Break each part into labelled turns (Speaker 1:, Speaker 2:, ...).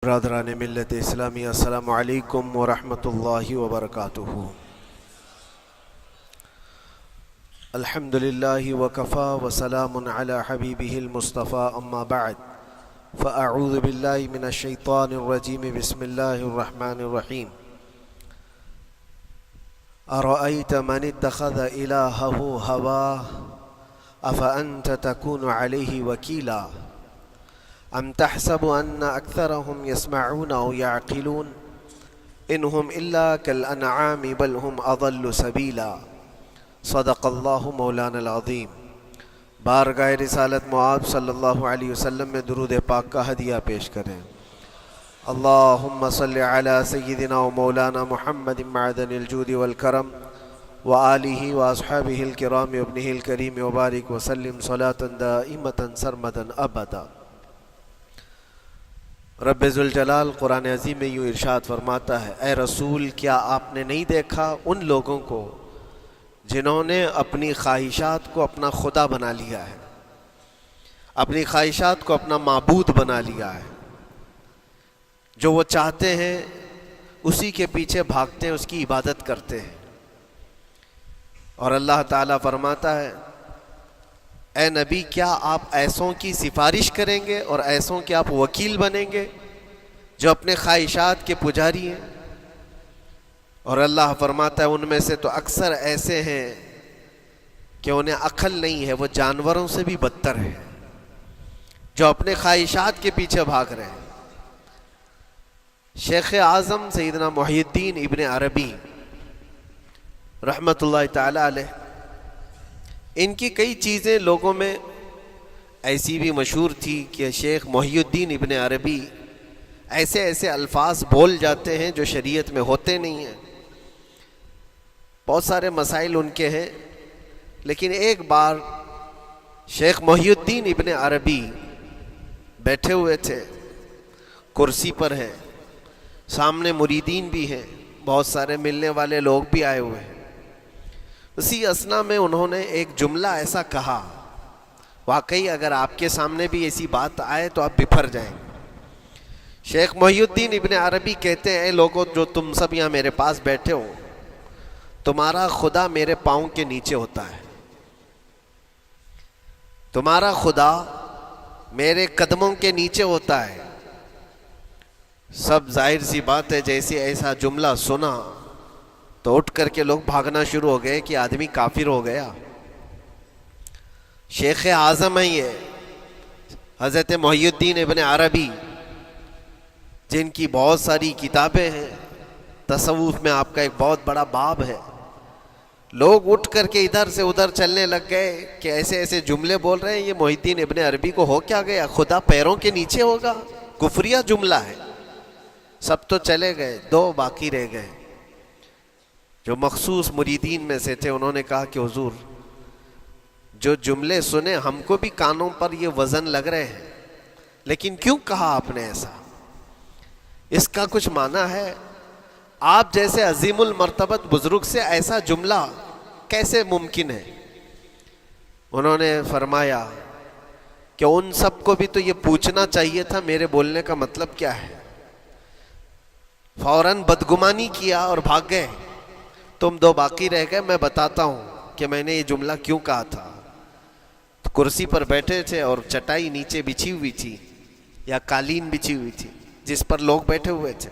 Speaker 1: برادران ملت اسلامی، السلام علیکم ورحمۃ اللہ وبرکاتہ۔ الحمد للہ وکفا وسلام علی حبیبہ المصطفیٰ، اما بعد فاعوذ باللہ من الشیطان الرجیم، بسم اللہ الرحمن الرحیم۔ ارأیت من اتخذ الہہ ہواہ افانت تکون علیہ وکیلا ام تحسب ان اکثرهم يسمعون او يعقلون انهم الا كالانعام بل هم اضل سبیلا۔ صدق اللہ مولانا العظیم۔ بارگاہ رسالت معاب صلی اللہ علیہ وسلم میں درود پاک کا ہدیہ پیش کریں۔ اللہم صلی علی سیدنا و مولانا محمد معدن الجود والکرم وآلہ واصحابہ الکرام وابنہ الکریم وبارک وسلم صلاة دائمة سرمدا ابدا۔ رب ذوالجلال قرآن عظیم میں یوں ارشاد فرماتا ہے، اے رسول کیا آپ نے نہیں دیکھا ان لوگوں کو جنہوں نے اپنی خواہشات کو اپنا خدا بنا لیا ہے، اپنی خواہشات کو اپنا معبود بنا لیا ہے، جو وہ چاہتے ہیں اسی کے پیچھے بھاگتے ہیں، اس کی عبادت کرتے ہیں۔ اور اللہ تعالیٰ فرماتا ہے، اے نبی کیا آپ ایسوں کی سفارش کریں گے اور ایسوں کے آپ وکیل بنیں گے جو اپنے خواہشات کے پجاری ہیں؟ اور اللہ فرماتا ہے ان میں سے تو اکثر ایسے ہیں کہ انہیں عقل نہیں ہے، وہ جانوروں سے بھی بدتر ہیں، جو اپنے خواہشات کے پیچھے بھاگ رہے ہیں۔ شیخ اعظم سیدنا محی الدین ابن عربی رحمۃ اللہ تعالی علیہ، ان کی کئی چیزیں لوگوں میں ایسی بھی مشہور تھی کہ شیخ محی الدین ابن عربی ایسے ایسے الفاظ بول جاتے ہیں جو شریعت میں ہوتے نہیں ہیں۔ بہت سارے مسائل ان کے ہیں، لیکن ایک بار شیخ محی الدین ابن عربی بیٹھے ہوئے تھے، کرسی پر ہیں، سامنے مریدین بھی ہیں، بہت سارے ملنے والے لوگ بھی آئے ہوئے ہیں۔ اسی اثنا میں انہوں نے ایک جملہ ایسا کہا، واقعی اگر آپ کے سامنے بھی ایسی بات آئے تو آپ بپھر جائیں۔ شیخ محی الدین ابن عربی کہتے ہیں، اے لوگوں جو تم سب یہاں میرے پاس بیٹھے ہو، تمہارا خدا میرے پاؤں کے نیچے ہوتا ہے، تمہارا خدا میرے قدموں کے نیچے ہوتا ہے۔ سب ظاہر سی بات ہے، جیسے ایسا جملہ سنا تو اٹھ کر کے لوگ بھاگنا شروع ہو گئے کہ آدمی کافر ہو گیا۔ شیخ اعظم ہیں یہ حضرت محی الدین ابن عربی، جن کی بہت ساری کتابیں ہیں، تصوف میں آپ کا ایک بہت بڑا باب ہے۔ لوگ اٹھ کر کے ادھر سے ادھر چلنے لگ گئے کہ ایسے ایسے جملے بول رہے ہیں، یہ محی الدین ابن عربی کو ہو کیا گیا؟ خدا پیروں کے نیچے ہوگا؟ کفریہ جملہ ہے۔ سب تو چلے گئے، دو باقی رہ گئے جو مخصوص مریدین میں سے تھے۔ انہوں نے کہا کہ حضور جو جملے سنے ہم کو بھی کانوں پر یہ وزن لگ رہے ہیں، لیکن کیوں کہا آپ نے ایسا؟ اس کا کچھ معنی ہے؟ آپ جیسے عظیم المرتبت بزرگ سے ایسا جملہ کیسے ممکن ہے؟ انہوں نے فرمایا کہ ان سب کو بھی تو یہ پوچھنا چاہیے تھا میرے بولنے کا مطلب کیا ہے۔ فوراً بدگمانی کیا اور بھاگ گئے۔ تم دو باقی رہ گئے، میں بتاتا ہوں کہ میں نے یہ جملہ کیوں کہا تھا۔ کرسی پر بیٹھے تھے اور چٹائی نیچے بچھی ہوئی تھی یا قالین بچھی ہوئی تھی جس پر لوگ بیٹھے ہوئے تھے۔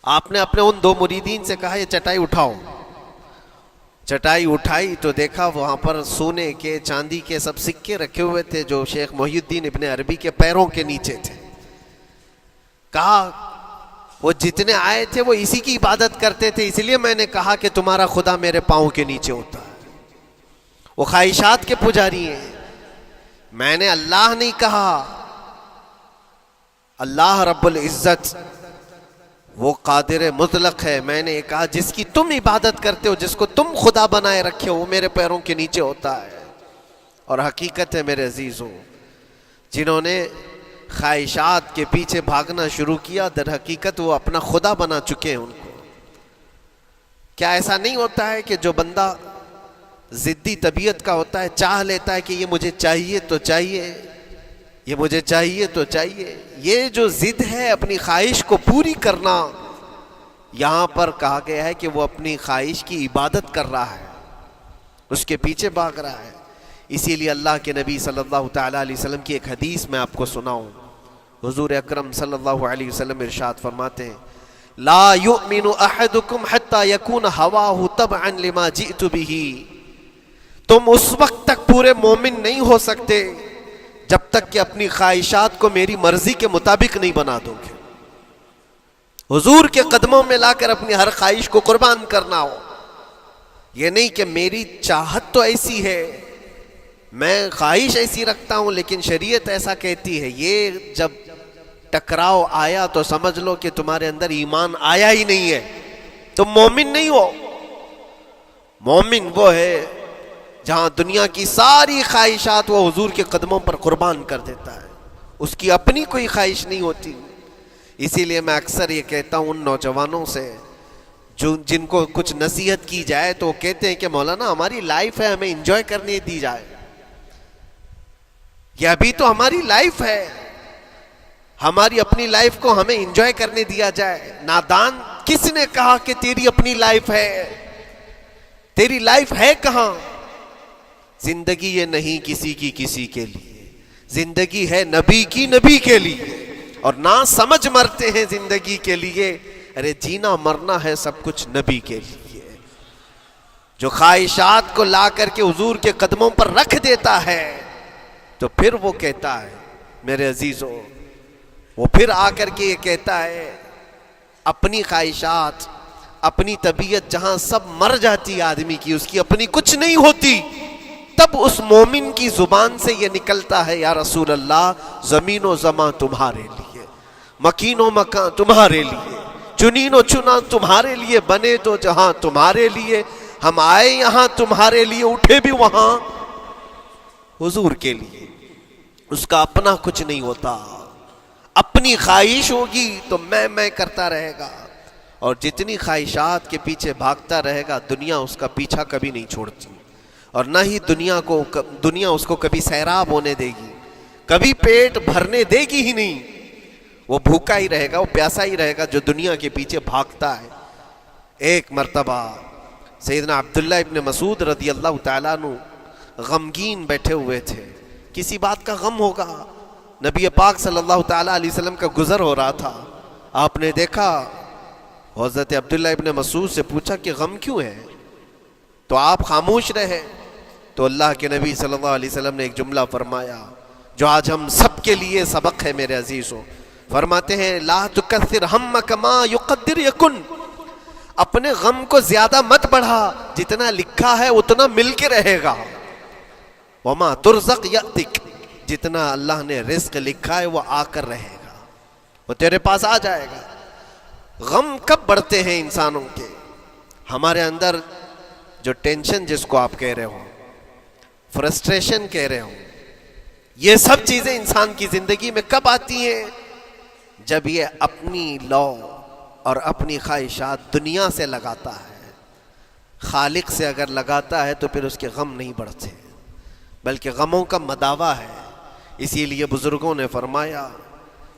Speaker 1: آپ نے اپنے ان دو مریدین سے کہا یہ چٹائی اٹھاؤ۔ چٹائی اٹھائی تو دیکھا وہاں پر سونے کے چاندی کے سب سکے رکھے ہوئے تھے جو شیخ محی الدین ابن عربی کے پیروں کے نیچے تھے۔ کہا وہ جتنے آئے تھے وہ اسی کی عبادت کرتے تھے، اس لیے میں نے کہا کہ تمہارا خدا میرے پاؤں کے نیچے ہوتا ہے۔ وہ خواہشات کے پجاری ہیں۔ میں نے اللہ نہیں کہا، اللہ رب العزت وہ قادر مطلق ہے۔ میں نے کہا جس کی تم عبادت کرتے ہو، جس کو تم خدا بنائے رکھے ہو، وہ میرے پیروں کے نیچے ہوتا ہے۔ اور حقیقت ہے میرے عزیزوں، جنہوں نے خواہشات کے پیچھے بھاگنا شروع کیا، در حقیقت وہ اپنا خدا بنا چکے ہیں ان کو۔ کیا ایسا نہیں ہوتا ہے کہ جو بندہ ضدی طبیعت کا ہوتا ہے، چاہ لیتا ہے کہ یہ مجھے چاہیے تو چاہیے، یہ مجھے چاہیے تو چاہیے. یہ جو ضد ہے اپنی خواہش کو پوری کرنا، یہاں پر کہا گیا ہے کہ وہ اپنی خواہش کی عبادت کر رہا ہے، اس کے پیچھے بھاگ رہا ہے. اسی لیے اللہ کے نبی صلی اللہ تعالیٰ علیہ وسلم کی ایک حدیث میں آپ کو سناؤں. حضور اکرم صلی اللہ علیہ وسلم ارشاد فرماتے ہیں لا یؤمن احدکم حتی یکون ہواہ تبعا لما جئت بہ. تم اس وقت تک پورے مومن نہیں ہو سکتے جب تک کہ اپنی خواہشات کو میری مرضی کے مطابق نہیں بنا دو گے. حضور کے قدموں میں لا کر اپنی ہر خواہش کو قربان کرنا ہو. یہ نہیں کہ میری چاہت تو ایسی ہے، میں خواہش ایسی رکھتا ہوں لیکن شریعت ایسا کہتی ہے. یہ جب ٹکراؤ آیا تو سمجھ لو کہ تمہارے اندر ایمان آیا ہی نہیں ہے، تم مومن نہیں ہو. مومن وہ ہے جہاں دنیا کی ساری خواہشات وہ حضور کے قدموں پر قربان کر دیتا ہے، اس کی اپنی کوئی خواہش نہیں ہوتی. اسی لیے میں اکثر یہ کہتا ہوں ان نوجوانوں سے جن کو کچھ نصیحت کی جائے تو وہ کہتے ہیں کہ مولانا ہماری لائف ہے، ہمیں انجوائے کرنے دی جائے. یہ ابھی تو ہماری لائف ہے، ہماری اپنی لائف کو ہمیں انجوائے کرنے دیا جائے. نادان، کس نے کہا کہ تیری اپنی لائف ہے؟ تیری لائف ہے کہاں؟ زندگی یہ نہیں کسی کی کسی کے لیے، زندگی ہے نبی کی نبی کے لیے. اور نہ سمجھ مرتے ہیں زندگی کے لیے، ارے جینا مرنا ہے سب کچھ نبی کے لیے. جو خواہشات کو لا کر کے حضور کے قدموں پر رکھ دیتا ہے تو پھر وہ کہتا ہے میرے عزیزوں، وہ پھر آ کر کے یہ کہتا ہے اپنی خواہشات، اپنی طبیعت جہاں سب مر جاتی آدمی کی، اس کی اپنی کچھ نہیں ہوتی، تب اس مومن کی زبان سے یہ نکلتا ہے یا رسول اللہ زمین و زمان تمہارے لیے، مکین و مکان تمہارے لیے، چنین و چنا تمہارے لیے، بنے تو جہاں تمہارے لیے، ہم آئے یہاں تمہارے لیے، اٹھے بھی وہاں حضور کے لیے. اس کا اپنا کچھ نہیں ہوتا. اپنی خواہش ہوگی تو میں کرتا رہے گا، اور جتنی خواہشات کے پیچھے بھاگتا رہے گا دنیا اس کا پیچھا کبھی نہیں چھوڑتی، اور نہ ہی دنیا اس کو کبھی سیراب ہونے دے گی، کبھی پیٹ بھرنے دے گی ہی نہیں. وہ بھوکا ہی رہے گا، وہ پیاسا ہی رہے گا جو دنیا کے پیچھے بھاگتا ہے. ایک مرتبہ سیدنا عبداللہ ابن مسعود رضی اللہ تعالیٰ عنہ غمگین بیٹھے ہوئے تھے، کسی بات کا غم ہوگا. نبی پاک صلی اللہ تعالیٰ علیہ وسلم کا گزر ہو رہا تھا، آپ نے دیکھا، حضرت عبداللہ ابن مسعود سے پوچھا کہ غم کیوں ہے؟ تو آپ خاموش رہے. تو اللہ کے نبی صلی اللہ علیہ وسلم نے ایک جملہ فرمایا جو آج ہم سب کے لیے سبق ہے میرے عزیزوں. فرماتے ہیں لا تکثر ہمک ما یقدر یکن. اپنے غم کو زیادہ مت بڑھا، جتنا لکھا ہے اتنا مل کے رہے گا. وما ترزق یأتک. جتنا اللہ نے رزق لکھا ہے وہ آ کر رہے گا، وہ تیرے پاس آ جائے گا. غم کب بڑھتے ہیں انسانوں کے؟ ہمارے اندر جو ٹینشن جس کو آپ کہہ رہے ہو، فرسٹریشن کہہ رہے ہو، یہ سب چیزیں انسان کی زندگی میں کب آتی ہیں؟ جب یہ اپنی لو اور اپنی خواہشات دنیا سے لگاتا ہے. خالق سے اگر لگاتا ہے تو پھر اس کے غم نہیں بڑھتے، بلکہ غموں کا مداوا ہے. اسی لیے بزرگوں نے فرمایا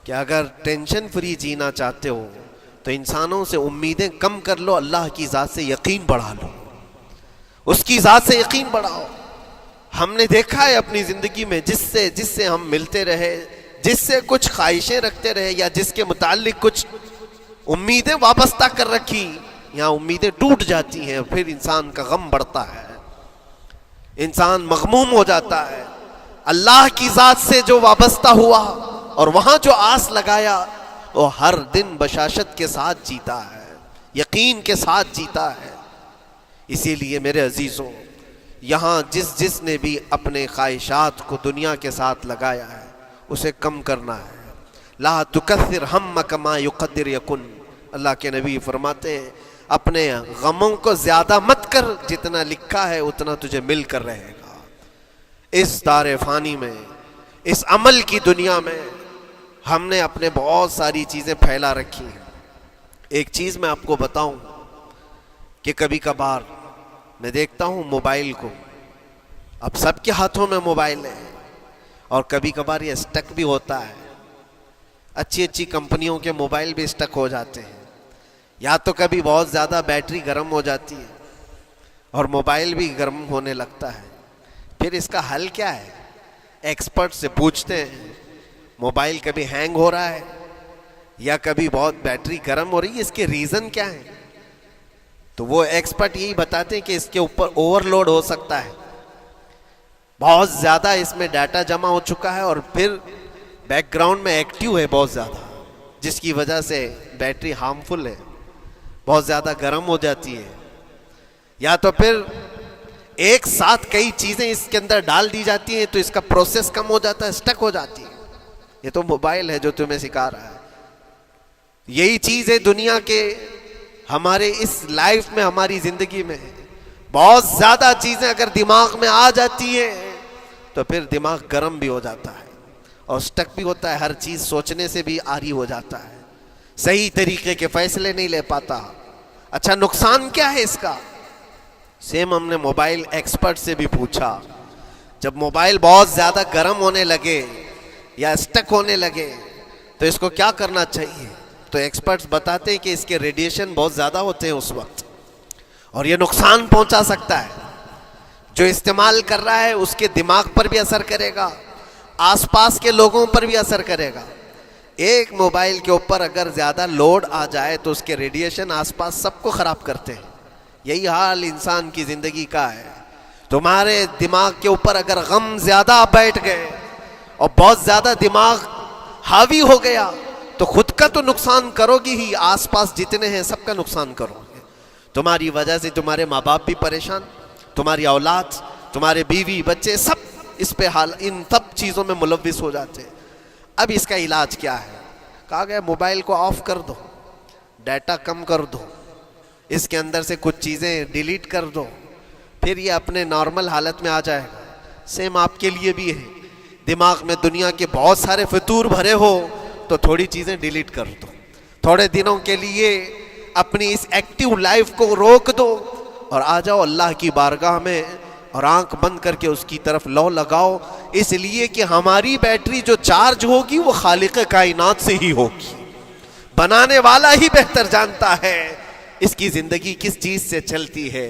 Speaker 1: کہ اگر ٹینشن فری جینا چاہتے ہو تو انسانوں سے امیدیں کم کر لو، اللہ کی ذات سے یقین بڑھا لو، اس کی ذات سے یقین بڑھاؤ. ہم نے دیکھا ہے اپنی زندگی میں جس سے ہم ملتے رہے، جس سے کچھ خواہشیں رکھتے رہے یا جس کے متعلق کچھ امیدیں وابستہ کر رکھی، یہاں امیدیں ٹوٹ جاتی ہیں، پھر انسان کا غم بڑھتا ہے، انسان مغموم ہو جاتا ہے. اللہ کی ذات سے جو وابستہ ہوا اور وہاں جو آس لگایا وہ ہر دن بشاشت کے ساتھ جیتا ہے، یقین کے ساتھ جیتا ہے. اسی لیے میرے عزیزوں، یہاں جس نے بھی اپنے خواہشات کو دنیا کے ساتھ لگایا ہے اسے کم کرنا ہے. لا تکثر ہمک ما یقدر یکن. اللہ کے نبی فرماتے ہیں اپنے غموں کو زیادہ مت کر، جتنا لکھا ہے اتنا تجھے مل کر رہے گا. اس دار فانی میں، اس عمل کی دنیا میں ہم نے اپنے بہت ساری چیزیں پھیلا رکھی ہیں. ایک چیز میں آپ کو بتاؤں کہ کبھی کبھار میں دیکھتا ہوں موبائل کو، اب سب کے ہاتھوں میں موبائل ہے، اور کبھی کبھار یہ اسٹک بھی ہوتا ہے. اچھی اچھی کمپنیوں کے موبائل بھی اسٹک ہو جاتے ہیں. یا تو کبھی بہت زیادہ بیٹری گرم ہو جاتی ہے اور موبائل بھی گرم ہونے لگتا ہے. پھر اس کا حل کیا ہے؟ ایکسپرٹ سے پوچھتے ہیں موبائل کبھی ہینگ ہو رہا ہے یا کبھی بہت بیٹری گرم ہو رہی ہے, اس کے ریزن کیا ہیں؟ تو وہ ایکسپرٹ یہی بتاتے ہیں کہ اس کے اوپر اوور لوڈ ہو سکتا ہے, بہت زیادہ اس میں ڈیٹا جمع ہو چکا ہے اور پھر بیک گراؤنڈ میں ایکٹیو ہے بہت زیادہ, جس کی وجہ سے بیٹری ہارمفل ہے, بہت زیادہ گرم ہو جاتی ہے. یا تو پھر ایک ساتھ کئی چیزیں اس کے اندر ڈال دی جاتی ہیں تو اس کا پروسیس کم ہو جاتا ہے, اسٹک ہو جاتی ہے. یہ تو موبائل ہے جو تمہیں سکھا رہا ہے. یہی چیز ہے دنیا کے ہمارے اس لائف میں, ہماری زندگی میں بہت زیادہ چیزیں اگر دماغ میں آ جاتی ہیں تو پھر دماغ گرم بھی ہو جاتا ہے اور اسٹک بھی ہوتا ہے, ہر چیز سوچنے سے بھی عاری ہو جاتا ہے, صحیح طریقے کے فیصلے نہیں لے پاتا. اچھا نقصان کیا ہے اس کا؟ سیم ہم نے موبائل ایکسپرٹ سے بھی پوچھا, جب موبائل بہت زیادہ گرم ہونے لگے یا اسٹک ہونے لگے تو اس کو کیا کرنا چاہیے؟ تو ایکسپرٹس بتاتے ہیں کہ اس کے ریڈیشن بہت زیادہ ہوتے ہیں اس وقت اور یہ نقصان پہنچا سکتا ہے. جو استعمال کر رہا ہے اس کے دماغ پر بھی اثر کرے گا, آس پاس کے لوگوں پر بھی اثر کرے گا. ایک موبائل کے اوپر اگر زیادہ لوڈ آ جائے تو اس کے ریڈیشن آس پاس سب کو خراب کرتے ہیں. یہی حال انسان کی زندگی کا ہے. تمہارے دماغ کے اوپر اگر غم زیادہ بیٹھ گئے اور بہت زیادہ دماغ حاوی ہو گیا تو خود کا تو نقصان کرو گی ہی, آس پاس جتنے ہیں سب کا نقصان کرو گے. تمہاری وجہ سے تمہارے ماں باپ بھی پریشان, تمہاری اولاد, تمہارے بیوی بچے سب اس پہ ان سب چیزوں میں ملوث ہو جاتے ہیں. اب اس کا علاج کیا ہے؟ کہا گیا موبائل کو آف کر دو, ڈیٹا کم کر دو, اس کے اندر سے کچھ چیزیں ڈیلیٹ کر دو, پھر یہ اپنے نارمل حالت میں آ جائے گا. سیم آپ کے لیے بھی ہے, دماغ میں دنیا کے بہت سارے فطور بھرے ہو تو تھوڑی چیزیں ڈیلیٹ کر دو, تھوڑے دنوں کے لیے اپنی اس ایکٹیو لائف کو روک دو اور آ جاؤ اللہ کی بارگاہ میں اور آنکھ بند کر کے اس کی طرف لو لگاؤ. اس لیے کہ ہماری بیٹری جو چارج ہوگی وہ خالق کائنات سے ہی ہوگی, بنانے والا ہی بہتر جانتا ہے اس کی زندگی کس چیز سے چلتی ہے.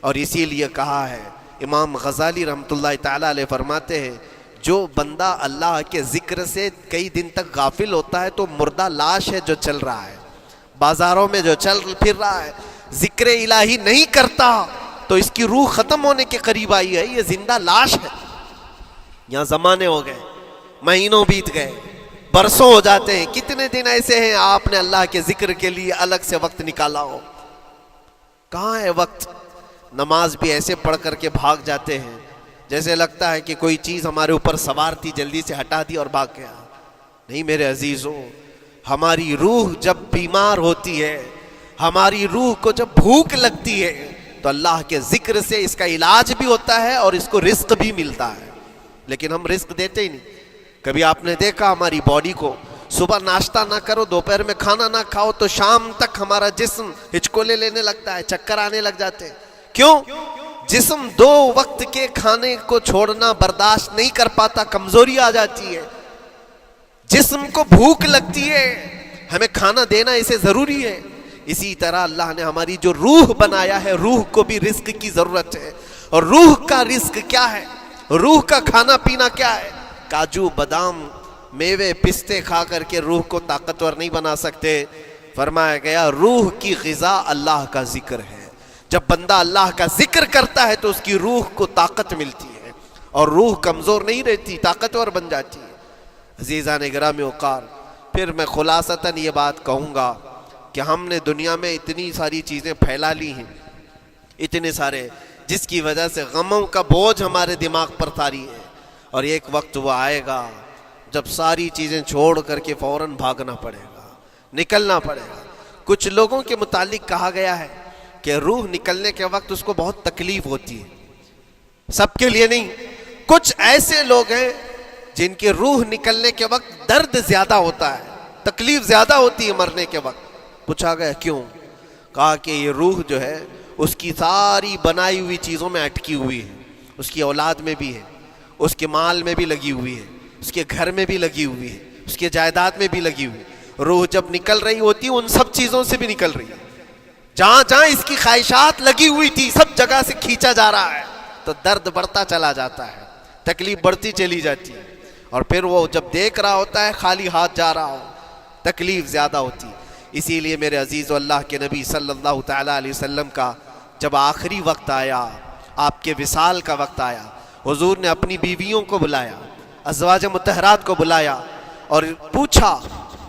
Speaker 1: اور اسی لیے کہا ہے, امام غزالی رحمۃ اللہ تعالیٰ علیہ فرماتے ہیں جو بندہ اللہ کے ذکر سے کئی دن تک غافل ہوتا ہے تو مردہ لاش ہے جو چل رہا ہے, بازاروں میں جو چل پھر رہا ہے, ذکر الہی نہیں کرتا تو اس کی روح ختم ہونے کے قریب آئی ہے, یہ زندہ لاش ہے. یہاں زمانے ہو گئے, مہینوں بیت گئے, برسوں ہو جاتے ہیں, کتنے دن ایسے ہیں آپ نے اللہ کے ذکر کے لیے الگ سے وقت نکالا ہو؟ کہاں ہے وقت؟ نماز بھی ایسے پڑھ کر کے بھاگ جاتے ہیں جیسے لگتا ہے کہ کوئی چیز ہمارے اوپر سوار تھی, جلدی سے ہٹا دی اور بھاگ گیا. نہیں میرے عزیزوں, ہماری روح جب بیمار ہوتی ہے, ہماری روح کو جب بھوک لگتی ہے تو اللہ کے ذکر سے اس کا علاج بھی ہوتا ہے اور اس کو رزق بھی ملتا ہے. لیکن ہم رزق دیتے ہی نہیں. کبھی آپ نے دیکھا ہماری باڈی کو, صبح ناشتہ نہ کرو, دوپہر میں کھانا نہ کھاؤ تو شام تک ہمارا جسم ہچکولے لینے لگتا ہے, چکر آنے لگ جاتے ہیں. کیوں؟ جسم 2 وقت کے کھانے کو چھوڑنا برداشت نہیں کر پاتا, کمزوری آ جاتی ہے. جسم کو بھوک لگتی ہے, ہمیں کھانا دینا اسے ضروری ہے. اسی طرح اللہ نے ہماری جو روح بنایا ہے, روح کو بھی رزق کی ضرورت ہے. اور روح کا رزق کیا ہے؟ روح کا کھانا پینا کیا ہے؟ کاجو بادام میوے پستے کھا کر کے روح کو طاقتور نہیں بنا سکتے. فرمایا گیا روح کی غذا اللہ کا ذکر ہے. جب بندہ اللہ کا ذکر کرتا ہے تو اس کی روح کو طاقت ملتی ہے اور روح کمزور نہیں رہتی, طاقتور بن جاتی ہے. عزیزان گرامی وقار, پھر میں خلاصتاً یہ بات کہوں گا کہ ہم نے دنیا میں اتنی ساری چیزیں پھیلا لی ہیں, اتنے سارے, جس کی وجہ سے غموں کا بوجھ ہمارے دماغ پر طاری ہے. اور ایک وقت وہ آئے گا جب ساری چیزیں چھوڑ کر کے فوراً بھاگنا پڑے گا, نکلنا پڑے گا. کچھ لوگوں کے متعلق کہا گیا ہے کہ روح نکلنے کے وقت اس کو بہت تکلیف ہوتی ہے, سب کے لیے نہیں. کچھ ایسے لوگ ہیں جن کی روح نکلنے کے وقت درد زیادہ ہوتا ہے, تکلیف زیادہ ہوتی ہے مرنے کے وقت. پوچھا گیا کیوں؟ کہا کہ یہ روح جو ہے اس کی ساری بنائی ہوئی چیزوں میں اٹکی ہوئی ہے, اس کی اولاد میں بھی ہے, اس کے مال میں بھی لگی ہوئی ہے, اس کے گھر میں بھی لگی ہوئی ہے، اس کے جائیداد میں بھی لگی ہوئی ہے۔ روح جب نکل رہی ہوتی ہے ان سب چیزوں سے بھی نکل رہی ہے، جہاں جہاں اس کی خواہشات لگی ہوئی تھی سب جگہ سے کھینچا جا رہا ہے، تو درد بڑھتا چلا جاتا ہے، تکلیف بڑھتی چلی جاتی ہے، اور پھر وہ جب دیکھ رہا ہوتا ہے خالی ہاتھ جا رہا ہو، تکلیف زیادہ ہوتی ہے۔ اسی لیے میرے عزیز و اللہ کے نبی صلی اللہ تعالیٰ علیہ وسلم کا جب آخری وقت آیا، آپ کے وصال کا وقت آیا، حضور نے اپنی بیویوں کو بلایا، ازواج مطہرات کو بلایا اور پوچھا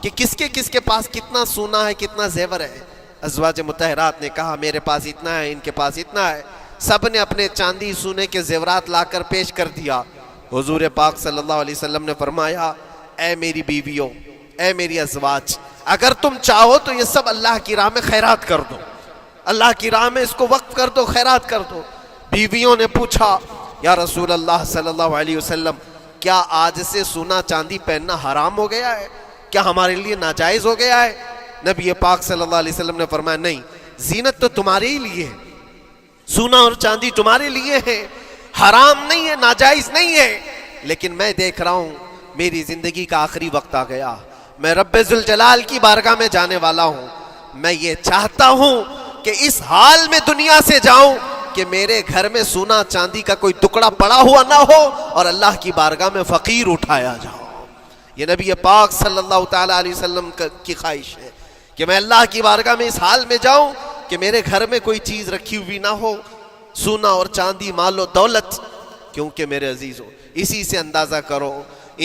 Speaker 1: کہ کس کے پاس کتنا سونا ہے، کتنا زیور ہے۔ ازواج مطہرات نے کہا میرے پاس اتنا ہے، ان کے پاس اتنا ہے، سب نے اپنے چاندی سونے کے زیورات لا کر پیش کر دیا۔ حضور پاک صلی اللہ علیہ وسلم نے فرمایا اے میری بیویوں، اے میری ازواج، اگر تم چاہو تو یہ سب اللہ کی راہ میں خیرات کر دو، اللہ کی راہ میں اس کو وقف کر دو، خیرات کر دو۔ بیویوں نے پوچھا یا رسول اللہ صلی اللہ علیہ وسلم، کیا آج سے سونا چاندی پہننا حرام ہو گیا ہے؟ کیا ہمارے لیے ناجائز ہو گیا ہے؟ نبی پاک صلی اللہ علیہ وسلم نے فرمایا نہیں، زینت تو تمہارے ہی لیے ہے، سونا اور چاندی تمہارے لیے ہے، حرام نہیں ہے، ناجائز نہیں ہے، لیکن میں دیکھ رہا ہوں میری زندگی کا آخری وقت آ گیا، میں رب ذوالجلال کی بارگاہ میں جانے والا ہوں، میں یہ چاہتا ہوں کہ اس حال میں دنیا سے جاؤں کہ میرے گھر میں سونا چاندی کا کوئی ٹکڑا پڑا ہوا نہ ہو اور اللہ کی بارگاہ میں فقیر اٹھایا جاؤ۔ یہ نبی پاک صلی اللہ تعالیٰ علیہ وسلم کی خواہش ہے کہ میں اللہ کی بارگاہ میں اس حال میں جاؤں کہ میرے گھر میں کوئی چیز رکھی ہوئی نہ ہو، سونا اور چاندی، مال و دولت۔ کیونکہ میرے عزیزوں اسی سے اندازہ کرو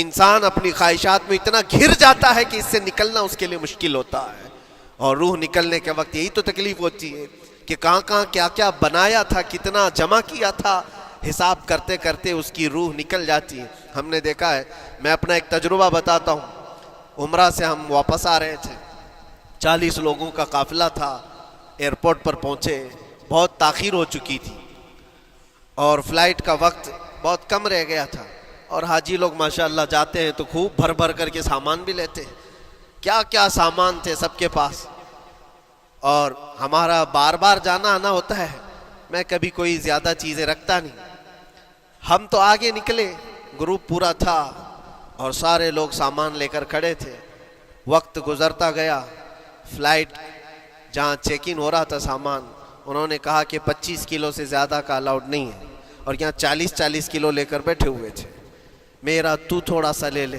Speaker 1: انسان اپنی خواہشات میں اتنا گھر جاتا ہے کہ اس سے نکلنا اس کے لیے مشکل ہوتا ہے، اور روح نکلنے کے وقت یہی تو تکلیف ہوتی ہے کہ کہاں کہاں کیا کیا بنایا تھا، کتنا جمع کیا تھا، حساب کرتے کرتے اس کی روح نکل جاتی ہے۔ ہم نے دیکھا ہے، میں اپنا ایک تجربہ بتاتا ہوں، عمرہ سے ہم واپس آ رہے تھے، 40 لوگوں کا قافلہ تھا، ایئرپورٹ پر پہنچے، بہت تاخیر ہو چکی تھی اور فلائٹ کا وقت بہت کم رہ گیا تھا، اور حاجی لوگ ماشاءاللہ جاتے ہیں تو خوب بھر بھر کر کے سامان بھی لیتے ہیں، کیا کیا سامان تھے سب کے پاس، اور ہمارا بار بار جانا آنا ہوتا ہے، میں کبھی کوئی زیادہ چیزیں رکھتا نہیں۔ ہم تو آگے نکلے، گروپ پورا تھا اور سارے لوگ سامان لے کر کھڑے تھے، وقت گزرتا گیا، فلائٹ جہاں چیک ان ہو رہا تھا سامان، انہوں نے کہا کہ 25 کلو سے زیادہ کا الاؤڈ نہیں ہے، اور یہاں 40 کلو لے کر بیٹھے ہوئے تھے، میرا تو تھوڑا سا لے لے،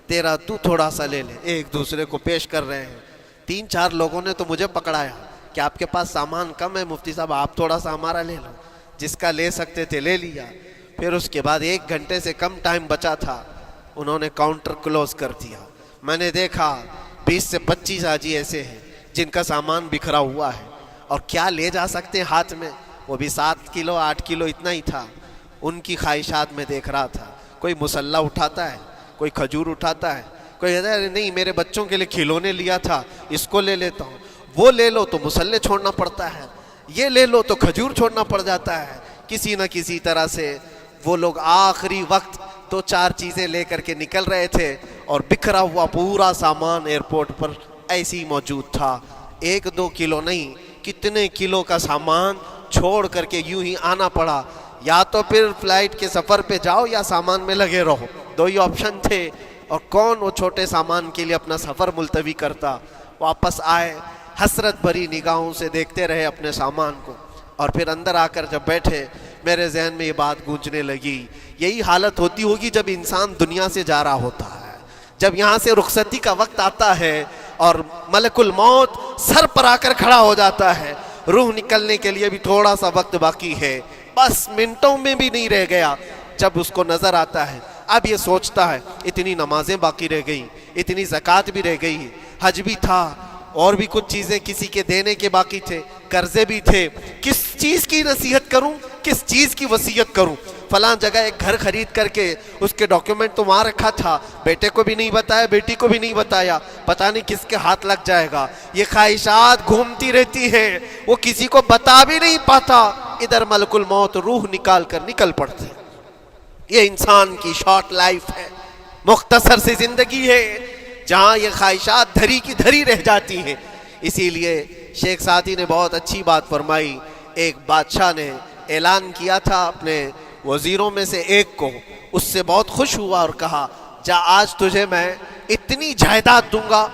Speaker 1: تیرا تو تھوڑا سا لے لے، ایک دوسرے کو پیش کر رہے ہیں۔ 3-4 لوگوں نے تو مجھے پکڑایا کہ آپ کے پاس سامان کم ہے مفتی صاحب، آپ تھوڑا سا ہمارا لے لو، جس کا لے سکتے تھے لے لیا۔ پھر اس کے بعد 1 گھنٹے سے کم ٹائم بچا تھا، انہوں نے کاؤنٹر کلوز کر دیا۔ میں نے دیکھا 20 سے 25 حاجی ایسے ہیں جن کا سامان بکھرا ہوا ہے، اور کیا لے جا سکتے ہیں ہاتھ میں، وہ بھی 7 کلو 8 کلو اتنا ہی تھا۔ ان کی خواہشات میں دیکھ رہا تھا، کوئی مسلح اٹھاتا ہے، کوئی کھجور اٹھاتا ہے، کوئی کہتا ہے نہیں میرے بچوں کے لیے کھلونے لیا تھا اس کو لے لیتا ہوں، وہ لے لو تو مسلح چھوڑنا پڑتا ہے، یہ لے لو تو کھجور چھوڑنا پڑ جاتا ہے۔ کسی نہ کسی طرح سے وہ لوگ آخری وقت 2-4 چیزیں لے کر کے نکل رہے تھے، اور بکھرا ہوا پورا سامان ایئرپورٹ پر ایسی موجود تھا، 1-2 کلو نہیں، کتنے کلو کا سامان چھوڑ کر کے یوں ہی آنا پڑا۔ یا تو پھر فلائٹ کے سفر پہ جاؤ یا سامان میں لگے رہو، 2 ہی آپشن تھے، اور کون وہ چھوٹے سامان کے لیے اپنا سفر ملتوی کرتا۔ واپس آئے، حسرت بھری نگاہوں سے دیکھتے رہے اپنے سامان کو، اور پھر اندر آ کر جب بیٹھے میرے ذہن میں یہ بات گونجنے لگی، یہی حالت ہوتی ہوگی جب انسان دنیا سے جا رہا ہوتا ہے، جب یہاں سے رخصتی کا وقت آتا ہے اور ملک الموت سر پر آ کر کھڑا ہو جاتا ہے، روح نکلنے کے لیے بھی تھوڑا سا وقت باقی ہے، بس منٹوں میں بھی نہیں رہ گیا۔ جب اس کو نظر آتا ہے، اب یہ سوچتا ہے اتنی نمازیں باقی رہ گئی، اتنی زکوٰۃ بھی رہ گئی، حج بھی تھا، اور بھی کچھ چیزیں کسی کے دینے کے باقی تھے، قرضے بھی تھے، کس چیز کی نصیحت کروں، کس چیز کی وصیت کروں؟ فلاں جگہ ایک گھر خرید کر کے اس کے ڈاکیومنٹ تو وہاں رکھا تھا، بیٹے کو بھی نہیں بتایا، بیٹی کو بھی نہیں بتایا، پتہ نہیں کس کے ہاتھ لگ جائے گا۔ یہ خواہشات گھومتی رہتی ہیں، وہ کسی کو بتا بھی نہیں پاتا، ادھر ملک الموت روح نکال کر نکل پڑتے۔ یہ انسان کی شارٹ لائف ہے، مختصر سی زندگی ہے، جہاں یہ خواہشات دھری کی دھری رہ جاتی ہیں۔ اسی لیے شیخ سعدی نے بہت اچھی بات فرمائی، ایک بادشاہ نے اعلان کیا تھا اپنے وزیروں میں سے ایک کو، اس سے بہت خوش ہوا اور کہا جا آج تجھے میں اتنی جائیداد دوں گا،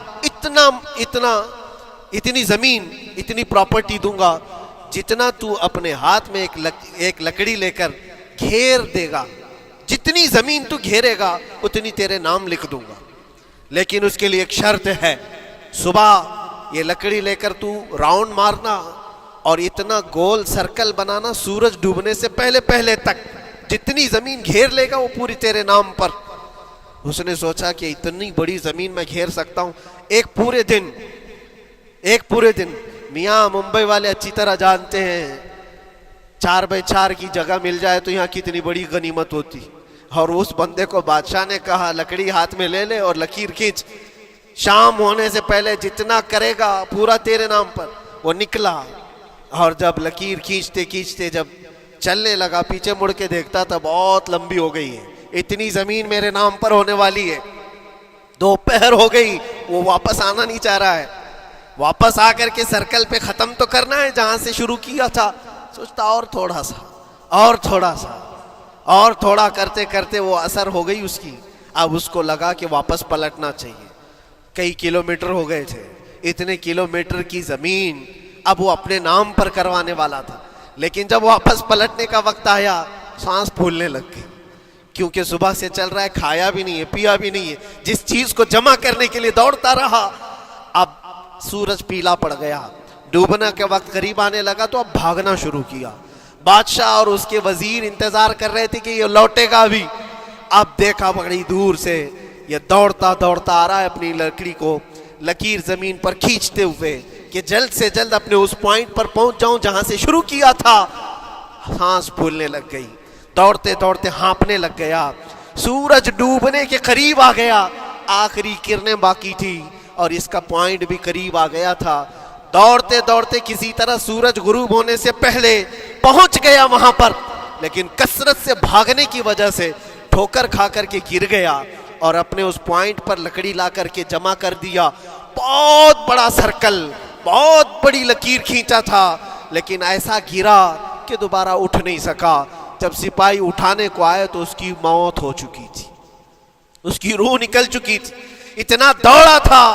Speaker 1: اتنی زمین، اتنی پراپرٹی دوں گا، جتنا تو اپنے ہاتھ میں ایک لکڑی لے کر گھیر دے گا، جتنی زمین تو گھیرے گا اتنی تیرے نام لکھ دوں گا، لیکن اس کے لیے ایک شرط ہے، صبح یہ لکڑی لے کر تو راؤنڈ مارنا اور اتنا گول سرکل بنانا سورج ڈوبنے سے پہلے تک، جتنی زمین گھیر لے گا وہ پوری تیرے نام پر۔ اس نے سوچا کہ اتنی بڑی زمین میں گھیر سکتا ہوں ایک پورے دن۔ میاں ممبئی والے اچھی طرح جانتے ہیں 4x4 کی جگہ مل جائے تو یہاں کتنی بڑی غنیمت ہوتی، اور اس بندے کو بادشاہ نے کہا لکڑی ہاتھ میں لے لے اور لکیر کھینچ، شام ہونے سے پہلے جتنا کرے گا پورا تیرے نام پر۔ وہ نکلا اور جب لکیر کھینچتے جب چلنے لگا، پیچھے مڑ کے دیکھتا تھا بہت لمبی ہو گئی ہے، اتنی زمین میرے نام پر ہونے والی ہے۔ دوپہر ہو گئی، وہ واپس آنا نہیں چاہ رہا ہے، واپس آ کر کے سرکل پہ ختم تو کرنا ہے جہاں سے شروع کیا تھا۔ سوچتا اور تھوڑا کرتے کرتے وہ اثر ہو گئی اس کی۔ اب اس کو لگا کہ واپس پلٹنا چاہیے، کئی کلومیٹر ہو گئے تھے، اتنے کلومیٹر کی زمین اب وہ اپنے نام پر کروانے والا تھا، لیکن جب واپس پلٹنے کا وقت آیا سانس پھولنے لگ گئی، کیونکہ صبح سے چل رہا ہے، کھایا بھی نہیں ہے، پیا بھی نہیں ہے، جس چیز کو جمع کرنے کے لیے دوڑتا رہا۔ اب سورج پیلا پڑ گیا، ڈوبنا کے وقت قریب آنے لگا تو اب بھاگنا شروع کیا۔ بادشاہ اور اس کے وزیر انتظار کر رہے تھے کہ یہ لوٹے گا بھی۔ اب دیکھا بڑی دور سے یہ دوڑتا آ رہا ہے، اپنی لکڑی کو لکیر زمین پر کھینچتے ہوئے کہ جلد سے جلد اپنے اس پوائنٹ پر پہنچ جاؤں جہاں سے شروع کیا تھا۔ سانس پھولنے لگ گئی، دوڑتے ہانپنے لگ گیا، سورج ڈوبنے کے قریب آ گیا، آخری کرنیں باقی تھی اور اس کا پوائنٹ بھی قریب آ گیا تھا۔ دوڑتے کسی طرح سورج غروب ہونے سے پہلے پہنچ گیا وہاں پر، لیکن کثرت سے بھاگنے کی وجہ سے ٹھوکر کھا کر کے گر گیا اور اپنے اس پوائنٹ پر لکڑی لا کر کے جمع کر دیا۔ بہت بڑا سرکل، بہت بڑی لکیر کھینچا تھا، لیکن ایسا گرا کہ دوبارہ اٹھ نہیں سکا۔ جب سپاہی اٹھانے کو آئے تو اس کی موت ہو چکی تھی، اس کی روح نکل چکی تھی، اتنا دوڑا تھا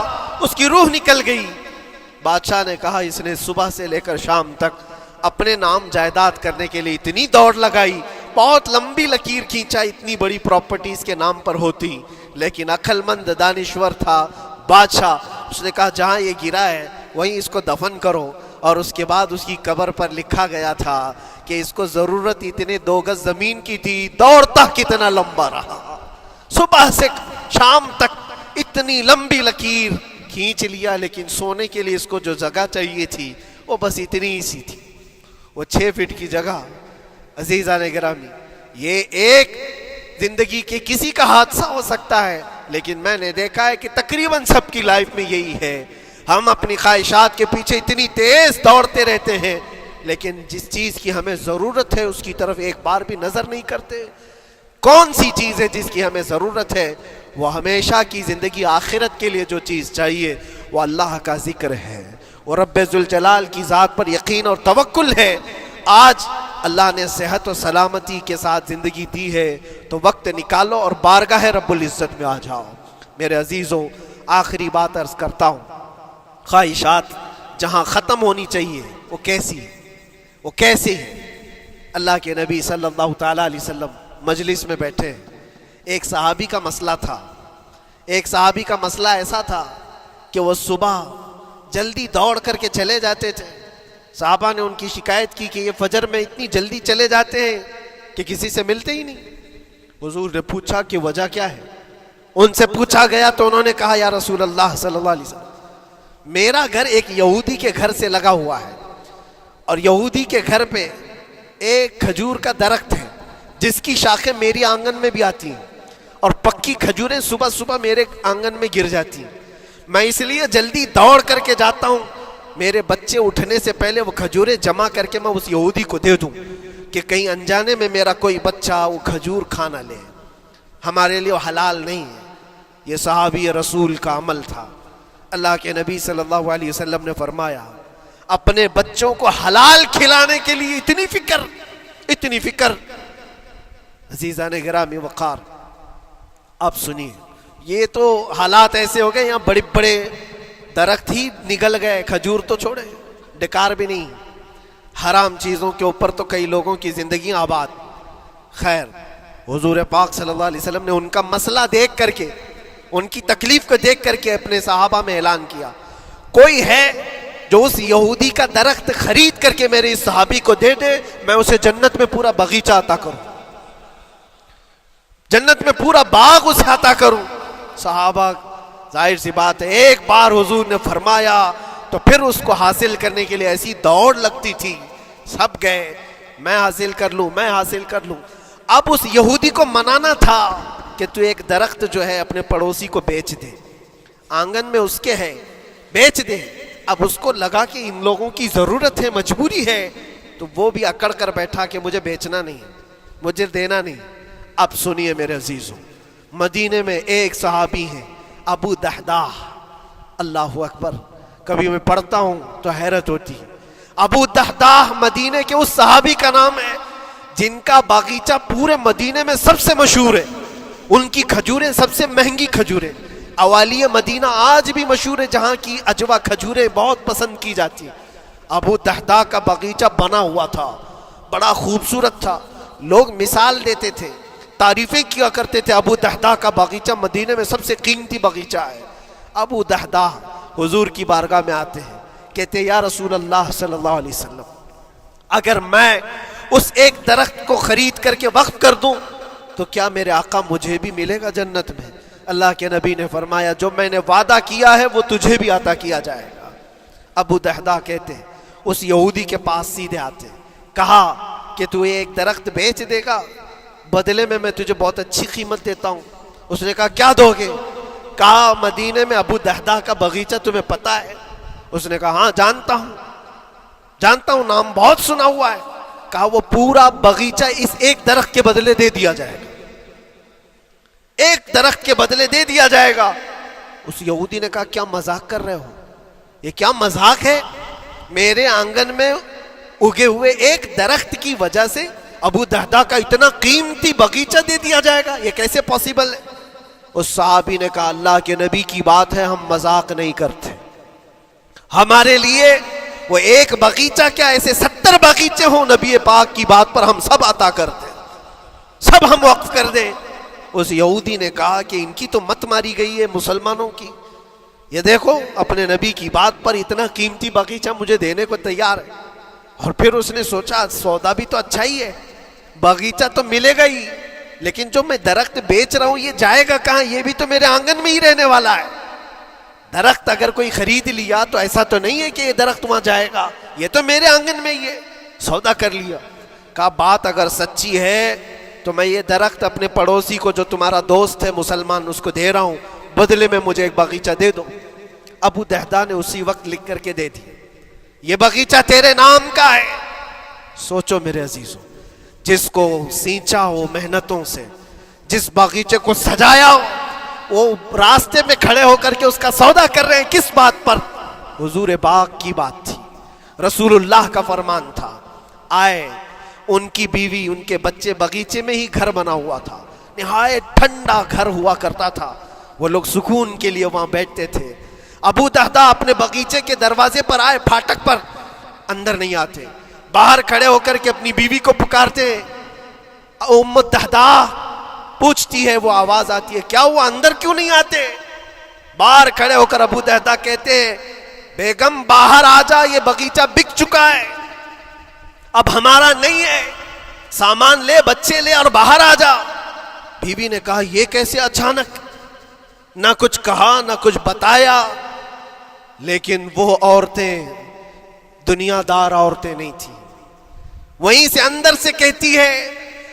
Speaker 1: اس کی روح نکل گئی۔ بادشاہ نے کہا اس نے صبح سے لے کر شام تک اپنے نام جائیداد کرنے کے لیے اتنی دوڑ لگائی، بہت لمبی لکیر کھینچا، اتنی بڑی پراپرٹیز کے نام پر ہوتی، لیکن عقل مند دانشور تھا بادشاہ۔ اس نے کہا جہاں یہ گرا ہے وہیں اس کو دفن کرو، اور اس کے بعد اس کی قبر پر لکھا گیا تھا کہ اس کو ضرورت اتنے 2 گز زمین کی تھی، دوڑتا کتنا لمبا رہا، صبح سے شام تک اتنی لمبی لکیر کھینچ لیا، لیکن سونے کے لیے اس کو جو جگہ چاہیے تھی وہ بس اتنی ہی سی تھی، وہ 6 فٹ کی جگہ۔ عزیزان گرامی، یہ ایک زندگی کے کسی کا حادثہ ہو سکتا ہے، لیکن میں نے دیکھا ہے کہ تقریباً سب کی لائف میں یہی ہے۔ ہم اپنی خواہشات کے پیچھے اتنی تیز دوڑتے رہتے ہیں، لیکن جس چیز کی ہمیں ضرورت ہے اس کی طرف ایک بار بھی نظر نہیں کرتے۔ کون سی چیز ہے جس کی ہمیں ضرورت ہے؟ وہ ہمیشہ کی زندگی آخرت کے لیے جو چیز چاہیے وہ اللہ کا ذکر ہے، وہ رب ذوالجلال کی ذات پر یقین اور توکل ہے۔ آج اللہ نے صحت و سلامتی کے ساتھ زندگی دی ہے تو وقت نکالو اور بارگاہ رب العزت میں آ جاؤ۔ میرے عزیزوں، آخری بات عرض کرتا ہوں، خواہشات جہاں ختم ہونی چاہیے وہ کیسی ہے؟ وہ کیسے ہے؟ اللہ کے نبی صلی اللہ تعالیٰ علیہ وسلم مجلس میں بیٹھے ہیں، ایک صحابی کا مسئلہ تھا، ایک صحابی کا مسئلہ ایسا تھا کہ وہ صبح جلدی دوڑ کر کے چلے جاتے تھے۔ صحابہ نے ان کی شکایت کی کہ یہ فجر میں اتنی جلدی چلے جاتے ہیں کہ کسی سے ملتے ہی نہیں۔ حضور نے پوچھا کہ وجہ کیا ہے؟ ان سے پوچھا گیا تو انہوں نے کہا یا رسول اللہ صلی اللہ علیہ وسلم، میرا گھر ایک یہودی کے گھر سے لگا ہوا ہے، اور یہودی کے گھر پہ ایک کھجور کا درخت ہے جس کی شاخیں میری آنگن میں بھی آتی ہیں، اور پکی کھجوریں صبح صبح میرے آنگن میں گر جاتی ہیں۔ میں اس لیے جلدی دوڑ کر کے جاتا ہوں، میرے بچے اٹھنے سے پہلے وہ کھجوریں جمع کر کے میں اس یہودی کو دے دوں کہ کہیں انجانے میں میرا کوئی بچہ وہ کھجور کھا نہ لے، ہمارے لیے وہ حلال نہیں ہے۔ یہ صحابی رسول کا عمل تھا۔ اللہ کے نبی صلی اللہ علیہ وسلم نے فرمایا اپنے بچوں کو حلال کھلانے کے لیے اتنی فکر۔ عزیزان گرامی وقار، آپ سنیے، یہ تو حالات ایسے ہو گئے یہاں بڑے بڑے درخت ہی نگل گئے, کھجور تو چھوڑے, ڈکار بھی نہیں. حرام چیزوں کے اوپر تو کئی لوگوں کی زندگی آباد. خیر, حضور پاک صلی اللہ علیہ وسلم نے ان کا مسئلہ دیکھ کر کے, ان کی تکلیف کو دیکھ کر کے اپنے صحابہ میں اعلان کیا, کوئی ہے جو اس یہودی کا درخت خرید کر کے میرے اس صحابی کو دے دے, میں اسے جنت میں پورا باغیچہ عطا کروں, جنت میں پورا باغ اسے عطا کروں. صحابہ ظاہر سی بات ہے, ایک بار حضور نے فرمایا تو پھر اس کو حاصل کرنے کے لیے ایسی دوڑ لگتی تھی, سب گئے میں حاصل کر لوں, میں حاصل کر لوں. اب اس یہودی کو منانا تھا کہ تو ایک درخت جو ہے اپنے پڑوسی کو بیچ دے, آنگن میں اس کے ہے, بیچ دے. اب اس کو لگا کہ ان لوگوں کی ضرورت ہے, مجبوری ہے, تو وہ بھی اکڑ کر بیٹھا کہ مجھے بیچنا نہیں, مجھے دینا نہیں. اب سنیے میرے عزیزوں, مدینے میں ایک صحابی ہیں ابو دحداح, اللہ اکبر, کبھی میں پڑھتا ہوں تو حیرت ہوتی ہے. ابو دحداح مدینے کے اس صحابی کا نام ہے جن کا باغیچہ پورے مدینے میں سب سے مشہور ہے, ان کی کھجوریں سب سے مہنگی کھجوریں. اوالی مدینہ آج بھی مشہور ہے, جہاں کی اجوا کھجوریں بہت پسند کی جاتی ہیں. ابو دحداح کا باغیچہ بنا ہوا تھا, بڑا خوبصورت تھا, لوگ مثال دیتے تھے, تعریفیں کیا کرتے تھے, ابو دحداح کا باغیچہ مدینے میں سب سے قیمتی باغیچہ ہے. ابو دحداح حضور کی بارگاہ میں آتے ہیں, کہتے ہیں یا رسول اللہ صلی اللہ علیہ وسلم, اگر میں اس ایک درخت کو خرید کر کے وقف کر دوں تو کیا میرے آقا مجھے بھی ملے گا جنت میں؟ اللہ کے نبی نے فرمایا جو میں نے وعدہ کیا ہے وہ تجھے بھی عطا کیا جائے گا. ابو دحداح کہتے ہیں اس یہودی کے پاس سیدھے آتے, کہا کہ تو ایک درخت بیچ دے گا, بدلے میں تجھے بہت اچھی قیمت دیتا ہوں. اس نے کہا کیا دو گے؟ کہا مدینے میں ابو دحداح کا باغیچہ تمہیں پتا ہے؟ اس نے کہا ہاں جانتا ہوں, نام بہت سنا ہوا ہے. کہا وہ پورا باغیچہ اس ایک درخت کے بدلے دے دیا جائے گا, ایک درخت کے بدلے دے دیا جائے گا. اس یہودی نے کہا کیا مذاق کر رہے ہو, یہ کیا مذاق ہے؟ میرے آنگن میں اگے ہوئے ایک درخت کی وجہ سے ابو دحداح کا اتنا قیمتی باغیچہ دے دیا جائے گا, یہ کیسے پاسبل ہے؟ اس صحابی نے کہا اللہ کے نبی کی بات ہے, ہم مذاق نہیں کرتے, ہمارے لیے وہ ایک باغیچہ کیا ایسے 70 باغیچے ہوں, نبی پاک کی بات پر ہم سب عطا کر دیں, سب ہم وقف کر دیں. اس یہودی نے کہا کہ ان کی تو مت ماری گئی ہے مسلمانوں کی, یہ دیکھو اپنے نبی کی بات پر اتنا قیمتی باغیچہ مجھے دینے کو تیار ہے. اور پھر اس نے سوچا سودا بھی تو اچھا ہی ہے, باغیچہ تو ملے گا ہی, لیکن جو میں درخت بیچ رہا ہوں یہ جائے گا کہاں؟ یہ بھی تو میرے آنگن میں ہی رہنے والا ہے. درخت اگر کوئی خرید لیا تو ایسا تو نہیں ہے کہ یہ درخت وہاں جائے گا, یہ تو میرے آنگن میں ہی ہے. سودا کر لیا. کہا بات اگر سچی ہے تو میں یہ درخت اپنے پڑوسی کو جو تمہارا دوست ہے مسلمان اس کو دے رہا ہوں, بدلے میں مجھے ایک باغیچہ دے دو. ابو دحداح نے اسی وقت لکھ کر کے دے دی, یہ باغیچہ تیرے نام کا ہے. سوچو میرے عزیزوں, جس کو سینچا ہو محنتوں سے, جس باغیچے کو سجایا ہو, وہ راستے میں کھڑے ہو کر کے اس کا سودا کر رہے ہیں. کس بات پر؟ حضور پاک کی بات تھی, رسول اللہ کا فرمان تھا. آئے, ان کی بیوی ان کے بچے, باغیچے میں ہی گھر بنا ہوا تھا, نہایت ٹھنڈا گھر ہوا کرتا تھا, وہ لوگ سکون کے لیے وہاں بیٹھتے تھے. ابو دحداح اپنے باغیچے کے دروازے پر آئے, پھاٹک پر, اندر نہیں آتے, باہر کھڑے ہو کر کے اپنی بیوی کو پکارتے. ام دحداح پوچھتی ہے, وہ آواز آتی ہے کیا ہوا اندر کیوں نہیں آتے؟ باہر کھڑے ہو کر ابو دحداح کہتے ہیں بیگم باہر آ جا, یہ باغیچہ بک چکا ہے, اب ہمارا نہیں ہے, سامان لے, بچے لے اور باہر آ جا. بیوی نے کہا یہ کیسے اچانک؟ نہ کچھ کہا نہ کچھ بتایا, لیکن وہ عورتیں دنیا دار عورتیں نہیں تھیں. وہیں سے اندر سے کہتی ہے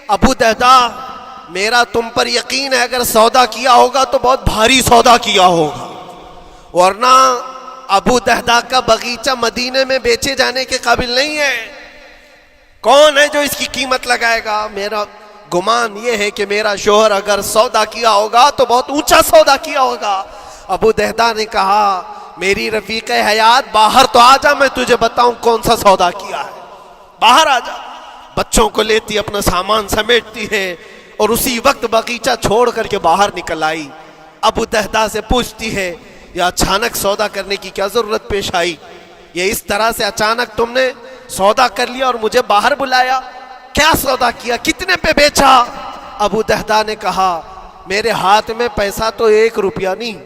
Speaker 1: ابو دحداح میرا تم پر یقین ہے, اگر سودا کیا ہوگا تو بہت بھاری سودا کیا ہوگا, ورنہ ابو دحداح کا باغیچہ مدینے میں بیچے جانے کے قابل نہیں ہے. کون ہے جو اس کی قیمت لگائے گا؟ میرا گمان یہ ہے کہ میرا شوہر اگر سودا کیا ہوگا تو بہت اونچا سودا کیا ہوگا. ابو دحداح نے کہا میری رفیق حیات باہر تو آ جا, میں تجھے بتاؤں کون سا سودا کیا ہے, باہر آ جا. بچوں کو لیتی, اپنا سامان سمیٹتی ہے, اور اسی وقت باغیچہ چھوڑ کر کے باہر نکل آئی. ابو دہدا سے پوچھتی ہے یا اچانک سودا کرنے کی کیا ضرورت پیش آئی؟ یہ اس طرح سے اچانک تم نے سودا کر لیا اور مجھے باہر بلایا، کیا سودا کیا، کتنے پہ بیچا؟ ابو دہدا نے کہا میرے ہاتھ میں پیسہ تو 1 روپیہ نہیں،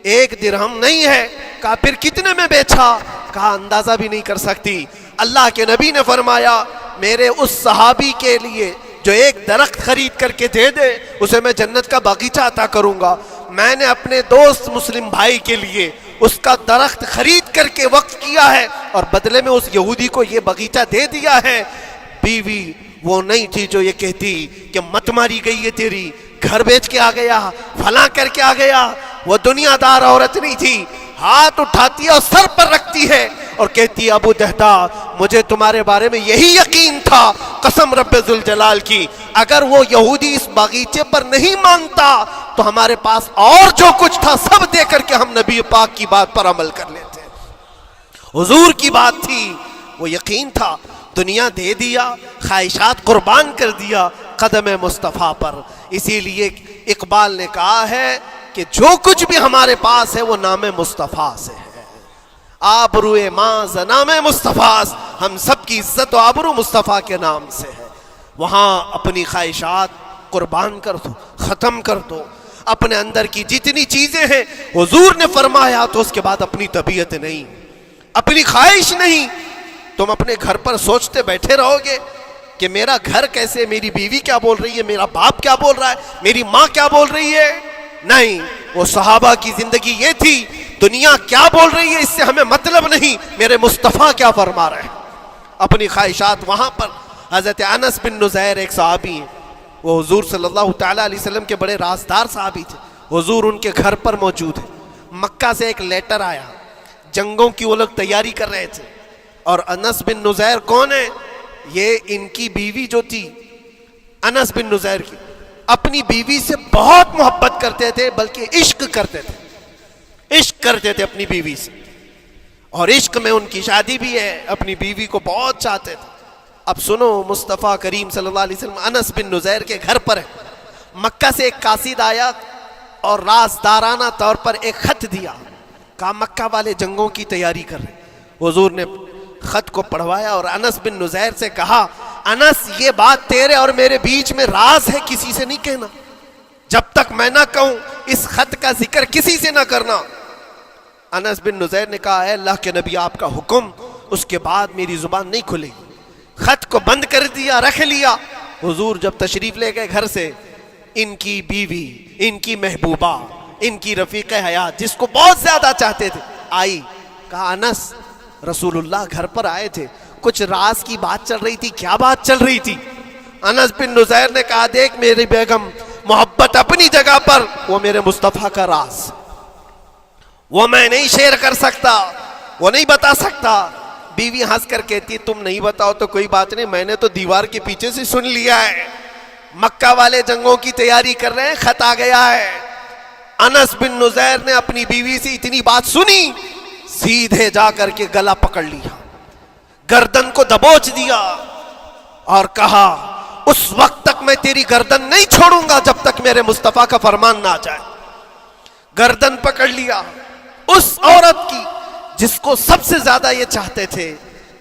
Speaker 1: 1 درہم نہیں ہے۔ کہا پھر کتنے میں بیچا؟ کہا اندازہ بھی نہیں کر سکتی۔ اللہ کے نبی نے فرمایا میرے اس صحابی کے لیے جو ایک درخت خرید کر کے دے دے اسے میں جنت کا باغیچہ عطا کروں گا۔ میں نے اپنے دوست مسلم بھائی کے لیے اس کا درخت خرید کر کے وقف کیا ہے اور بدلے میں اس یہودی کو یہ باغیچہ دے دیا ہے۔ بیوی وہ نہیں تھی جو یہ کہتی کہ مت ماری گئی ہے تیری، گھر بیچ کے آ گیا، فلاں کر کے آ گیا۔ وہ دنیا دار عورت نہیں تھی، ہاتھ اٹھاتی ہے اور سر پر رکھتی ہے اور کہتی ہے ابو دہدا مجھے تمہارے بارے میں یہی یقین تھا، قسم رب ذوالجلال کی اگر وہ یہودی اس باغیچے پر نہیں مانتا تو ہمارے پاس اور جو کچھ تھا سب دے کر کے ہم نبی پاک کی بات پر عمل کر لیتے۔ حضور کی بات تھی، وہ یقین تھا، دنیا دے دیا، خواہشات قربان کر دیا قدم مصطفیٰ پر۔ اسی لیے اقبال نے کہا ہے کہ جو کچھ بھی ہمارے پاس ہے وہ نام مصطفیٰ سے ہے۔ آبرو ماز نام مصطفیٰ، ہم سب کی عزت و آبرو مصطفیٰ کے نام سے ہے۔ وہاں اپنی خواہشات قربان کر دو، ختم کر دو، اپنے اندر کی جتنی چیزیں ہیں حضور نے فرمایا تو اس کے بعد اپنی طبیعت نہیں، اپنی خواہش نہیں۔ تم اپنے گھر پر سوچتے بیٹھے رہو گے کہ میرا گھر کیسے، میری بیوی کیا بول رہی ہے، میرا باپ کیا بول رہا ہے، میری ماں کیا بول رہی ہے؟ نہیں، وہ صحابہ کی زندگی یہ تھی، دنیا کیا بول رہی ہے اس سے ہمیں مطلب نہیں، میرے مصطفیٰ کیا فرما رہے ہیں۔ اپنی خواہشات وہاں پر۔ حضرت انس بن نزیر ایک صحابی ہیں، وہ حضور صلی اللہ تعالیٰ علیہ وسلم کے بڑے رازدار صحابی تھے۔ حضور ان کے گھر پر موجود ہے، مکہ سے ایک لیٹر آیا، جنگوں کی وہ لوگ تیاری کر رہے تھے، اور انس بن نزیر کون ہے؟ یہ ان کی بیوی جو تھی انس بن نزیر کی، اپنی بیوی سے بہت محبت کرتے تھے، بلکہ عشق کرتے تھے، عشق کرتے تھے اپنی بیوی سے، اور عشق میں ان کی شادی بھی ہے، اپنی بیوی کو بہت چاہتے تھے۔ اب سنو، مصطفیٰ کریم صلی اللہ علیہ وسلم انس بن نزیر کے گھر پر ہے، مکہ سے ایک قاصد آیا اور رازدارانہ طور پر ایک خط دیا، کہا مکہ والے جنگوں کی تیاری کر رہے۔ حضور نے خط کو پڑھوایا اور انس بن نزیر سے کہا انس یہ بات تیرے اور میرے بیچ میں راز ہے، کسی سے نہیں کہنا، جب تک میں نہ کہوں اس خط کا ذکر کسی سے نہ کرنا۔ انس بن نزیر نے کہا اے اللہ کے نبی آپ کا حکم، اس کے بعد میری زبان نہیں کھلے گی۔ خط کو بند کر دیا، رکھ لیا۔ حضور جب تشریف لے گئے گھر سے، ان کی بیوی، ان کی محبوبہ، ان کی رفیق حیات جس کو بہت زیادہ چاہتے تھے آئی، کہا انس رسول اللہ گھر پر آئے تھے، کچھ راز کی بات چل رہی تھی، کیا بات چل رہی تھی؟ انس بن نزیر نے کہا دیکھ میری بیگم، محبت اپنی جگہ پر، وہ میرے مصطفیٰ کا راز، وہ میں نہیں شیئر کر سکتا، وہ نہیں بتا سکتا۔ بیوی ہنس کر کہتی تم نہیں بتاؤ تو کوئی بات نہیں، میں نے تو دیوار کے پیچھے سے سن لیا ہے، مکہ والے جنگوں کی تیاری کر رہے ہیں، خط آ گیا ہے۔ انس بن نزیر نے اپنی بیوی سے اتنی بات سنی، سیدھے جا کر کے گلا پکڑ لیا، گردن کو دبوچ دیا اور کہا اس وقت تک میں تیری گردن نہیں چھوڑوں گا جب تک میرے مصطفیٰ کا فرمان نہ آ جائے۔ گردن پکڑ لیا اس عورت کی جس کو سب سے زیادہ یہ چاہتے تھے،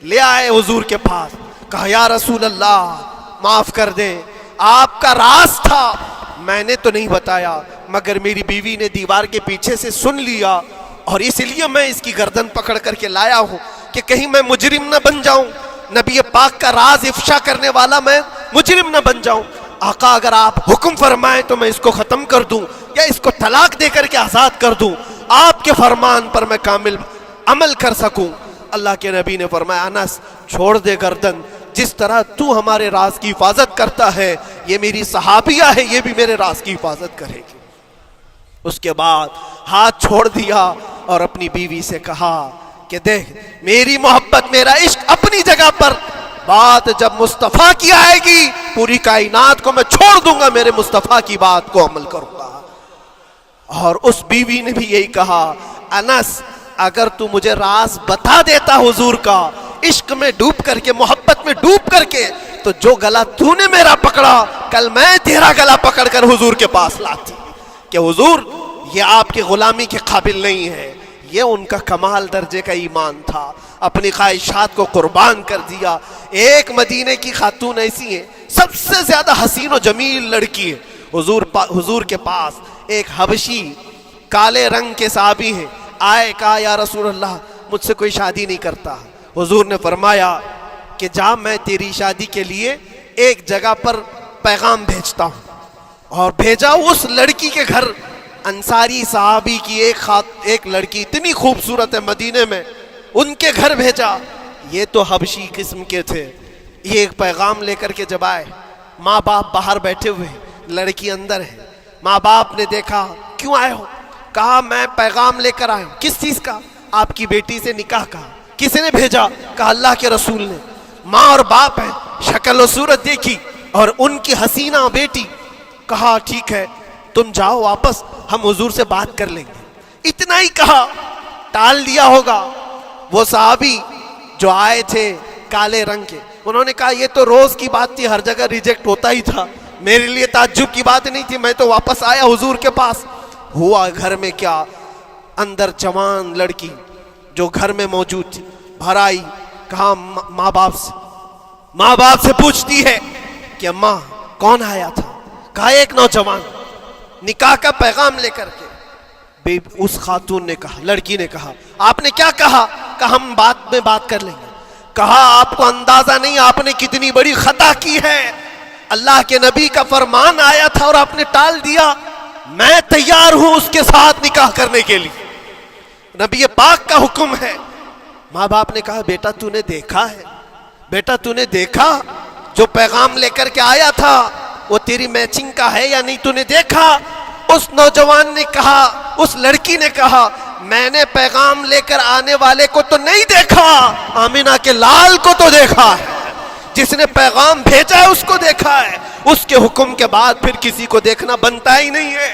Speaker 1: لے آئے حضور کے پاس، کہا یا رسول اللہ معاف کر دیں، آپ کا راز تھا، میں نے تو نہیں بتایا، مگر میری بیوی نے دیوار کے پیچھے سے سن لیا اور اس لیے میں اس کی گردن پکڑ کر کے لایا ہوں کہ کہیں میں مجرم نہ بن جاؤں، نبی پاک کا راز افشا کرنے والا میں مجرم نہ بن جاؤں۔ آقا اگر آپ حکم فرمائیں تو میں اس کو ختم کر دوں یا اس کو طلاق دے کر کے آزاد کر دوں، آپ کے فرمان پر میں کامل عمل کر سکوں۔ اللہ کے نبی نے فرمایا انس چھوڑ دے گردن، جس طرح تو ہمارے راز کی حفاظت کرتا ہے یہ میری صحابیہ ہے، یہ بھی میرے راز کی حفاظت کرے گی۔ اس کے بعد ہاتھ چھوڑ دیا اور اپنی بیوی سے کہا کہ دیکھ میری محبت، میرا عشق اپنی جگہ پر، بات جب مصطفیٰ کی آئے گی پوری کائنات کو میں چھوڑ دوں گا، میرے مصطفیٰ کی بات کو عمل کروں گا۔ اور اس بیوی نے بھی یہی کہا انس اگر تو مجھے راز بتا دیتا حضور کا، عشق میں ڈوب کر کے، محبت میں ڈوب کر کے، تو جو گلا تو نے میرا پکڑا کل میں تیرا گلا پکڑ کر حضور کے پاس لاتی کہ حضور یہ آپ کی غلامی کے قابل نہیں ہے. یہ ان کا کمال درجے کا ایمان تھا, اپنی خواہشات کو قربان کر دیا. ایک مدینے کی خاتون ایسی ہے, سب سے زیادہ حسین و جمیل لڑکی ہے. حضور کے پاس ایک حبشی کالے رنگ کے صحابی ہیں, آئے کہا یا رسول اللہ مجھ سے کوئی شادی نہیں کرتا. حضور نے فرمایا کہ جا میں تیری شادی کے لیے ایک جگہ پر پیغام بھیجتا ہوں, اور بھیجا اس لڑکی کے گھر. انصاری صحابی کی ایک لڑکی اتنی خوبصورت ہے مدینے میں, ان کے گھر بھیجا. یہ تو حبشی قسم کے تھے. یہ ایک پیغام لے کر کے جب آئے, ماں باپ باہر بیٹھے ہوئے, لڑکی اندر ہے. ماں باپ نے دیکھا کیوں آئے ہو؟ کہا میں پیغام لے کر آیا ہوں. کس چیز کا؟ آپ کی بیٹی سے نکاح کا. کس نے بھیجا؟ کہا اللہ کے رسول نے. ماں اور باپ ہیں, شکل و صورت دیکھی اور ان کی حسینہ بیٹی. کہا ٹھیک ہے تم جاؤ واپس, ہم حضور سے بات کر لیں گے. اتنا ہی کہا, ٹال دیا ہوگا. وہ صحابی جو آئے تھے کالے رنگ کے, انہوں نے کہا یہ تو روز کی بات تھی, ہر جگہ ریجیکٹ ہوتا ہی تھا, میرے لیے تعجب کی بات نہیں تھی, میں تو واپس آیا حضور کے پاس. ہوا گھر میں کیا, اندر جوان لڑکی جو گھر میں موجود تھی باہر آئی. کہا ماں باپ سے پوچھتی ہے کہ اماں کون آیا تھا؟ کہا ایک نوجوان نکاح کا پیغام لے کر کے. اس خاتون نے کہا, لڑکی نے کہا آپ نے کیا کہا؟ کہا ہم بعد میں بات کر لیں گے. کہا آپ کو اندازہ نہیں آپ نے کتنی بڑی خطا کی ہے, اللہ کے نبی کا فرمان آیا تھا اور آپ نے ٹال دیا. میں تیار ہوں اس کے ساتھ نکاح کرنے کے لیے, نبی پاک کا حکم ہے. ماں باپ نے کہا بیٹا تو نے دیکھا ہے, بیٹا تو نے دیکھا جو پیغام لے کر کے آیا تھا وہ تیری میچنگ کا ہے یا نہیں, تو نے دیکھا؟ اس نوجوان نے کہا, اس لڑکی نے کہا میں نے پیغام لے کر آنے والے کو تو نہیں دیکھا, آمینہ کے لال کو تو دیکھا ہے, جس نے پیغام بھیجا ہے اس کو دیکھا ہے. اس کے حکم کے بعد پھر کسی کو دیکھنا بنتا ہی نہیں ہے.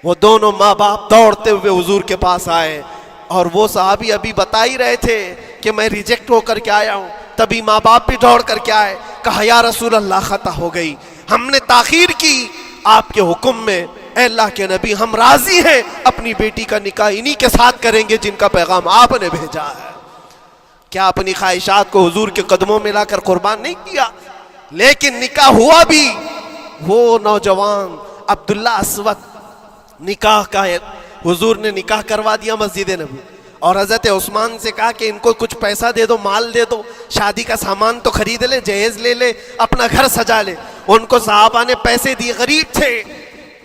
Speaker 1: وہ دونوں ماں باپ دوڑتے ہوئے حضور کے پاس آئے, اور وہ صحابی ابھی بتا ہی رہے تھے کہ میں ریجیکٹ ہو کر کے آیا ہوں, تبھی ماں باپ بھی دوڑ کر کے آئے. کہا یا رسول اللہ خطا ہو گئی, ہم نے تاخیر کی آپ کے حکم میں. اے اللہ کے نبی ہم راضی ہیں, اپنی بیٹی کا نکاح انہی کے ساتھ کریں گے جن کا پیغام آپ نے بھیجا ہے. کیا اپنی خواہشات کو حضور کے قدموں میں لا کر قربان نہیں کیا؟ لیکن نکاح ہوا بھی. وہ نوجوان عبداللہ اسود نکاح کا ہے, حضور نے نکاح کروا دیا مسجد نبی, اور حضرت عثمان سے کہا کہ ان کو کچھ پیسہ دے دو, مال دے دو, شادی کا سامان تو خرید لے, جہیز لے لے, اپنا گھر سجا لے. ان کو صحابہ نے پیسے دیے, غریب تھے.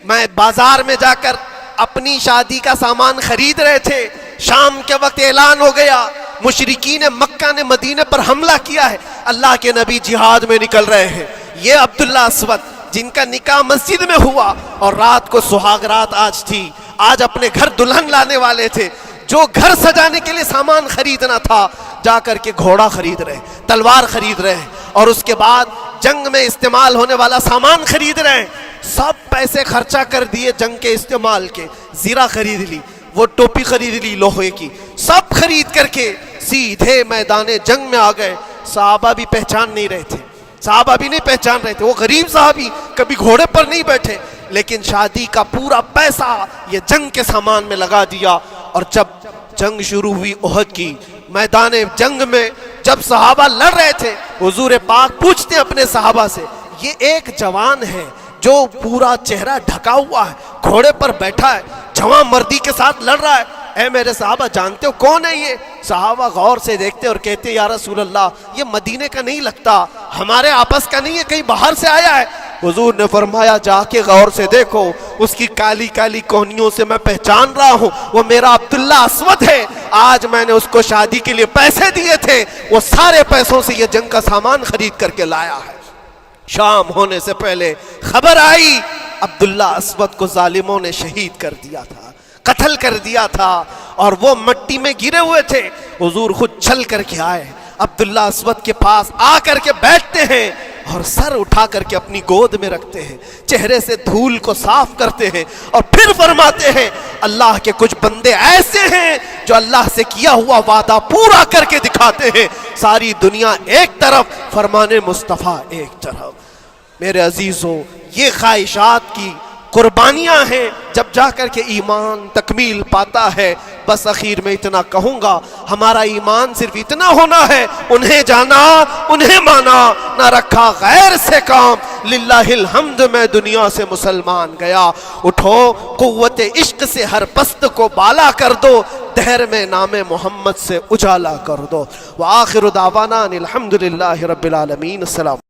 Speaker 1: میں بازار میں جا کر اپنی شادی کا سامان خرید رہے تھے, شام کے وقت اعلان ہو گیا مشرکین مکہ نے مدینے پر حملہ کیا ہے, اللہ کے نبی جہاد میں نکل رہے ہیں. یہ عبداللہ اسود جن کا نکاح مسجد میں ہوا اور رات کو سہاگ رات آج تھی, آج اپنے گھر دلہن لانے والے تھے, جو گھر سجانے کے لیے سامان خریدنا تھا جا کر کے گھوڑا خرید رہے, تلوار خرید رہے, اور اس کے بعد جنگ میں استعمال ہونے والا سامان خرید رہے. سب پیسے خرچہ کر دیے جنگ کے استعمال کے, زیرہ خرید لی, وہ ٹوپی خرید لی لوہے کی, سب خرید کر کے سیدھے میدان جنگ میں آ گئے. صحابہ بھی پہچان نہیں رہے تھے, صحابہ بھی نہیں پہچان رہے تھے. وہ غریب صحابی کبھی گھوڑے پر نہیں بیٹھے, لیکن شادی کا پورا پیسہ یہ جنگ کے سامان میں لگا دیا. اور جب جنگ شروع ہوئی احد کی, میدان جنگ میں جب صحابہ لڑ رہے تھے, حضور پاک پوچھتے ہیں اپنے صحابہ سے, یہ ایک جوان ہے جو پورا چہرہ ڈھکا ہوا ہے, گھوڑے پر بیٹھا ہے, جوان مردی کے ساتھ لڑ رہا ہے, اے میرے صحابہ جانتے ہو کون ہے یہ؟ صحابہ غور سے دیکھتے اور کہتے یا رسول اللہ یہ مدینے کا نہیں لگتا, ہمارے آپس کا نہیں ہے, کہیں باہر سے آیا ہے. حضور نے فرمایا جا کے غور سے دیکھو, اس کی کالی کالی کوہنیوں سے میں پہچان رہا ہوں, وہ میرا عبداللہ اسود ہے. آج میں نے اس کو شادی کے لیے پیسے دیے تھے, وہ سارے پیسوں سے یہ جنگ کا سامان خرید کر کے لایا ہے. شام ہونے سے پہلے خبر آئی عبداللہ اسود کو ظالموں نے شہید کر دیا تھا, قتل کر دیا تھا, اور وہ مٹی میں گرے ہوئے تھے. حضور خود چل کر کے آئے, عبداللہ اسود کے پاس آ کر کے بیٹھتے ہیں اور سر اٹھا کر کے اپنی گود میں رکھتے ہیں, چہرے سے دھول کو صاف کرتے ہیں, اور پھر فرماتے ہیں اللہ کے کچھ بندے ایسے ہیں جو اللہ سے کیا ہوا وعدہ پورا کر کے دکھاتے ہیں. ساری دنیا ایک طرف, فرمان مصطفیٰ ایک طرف. میرے عزیزوں, یہ خواہشات کی قربانیاں ہیں جب جا کر کے ایمان تکمیل پاتا ہے۔ بس اخیر میں اتنا کہوں گا، ہمارا ایمان صرف اتنا ہونا ہے، انہیں جانا انہیں مانا، نہ رکھا غیر سے کام، للہ الحمد میں دنیا سے مسلمان گیا۔ اٹھو قوت عشق سے ہر پست کو بالا کر دو، دہر میں نام محمد سے اجالا کر دو۔ وآخر دعوانا الحمدللہ رب العالمین۔ السلام۔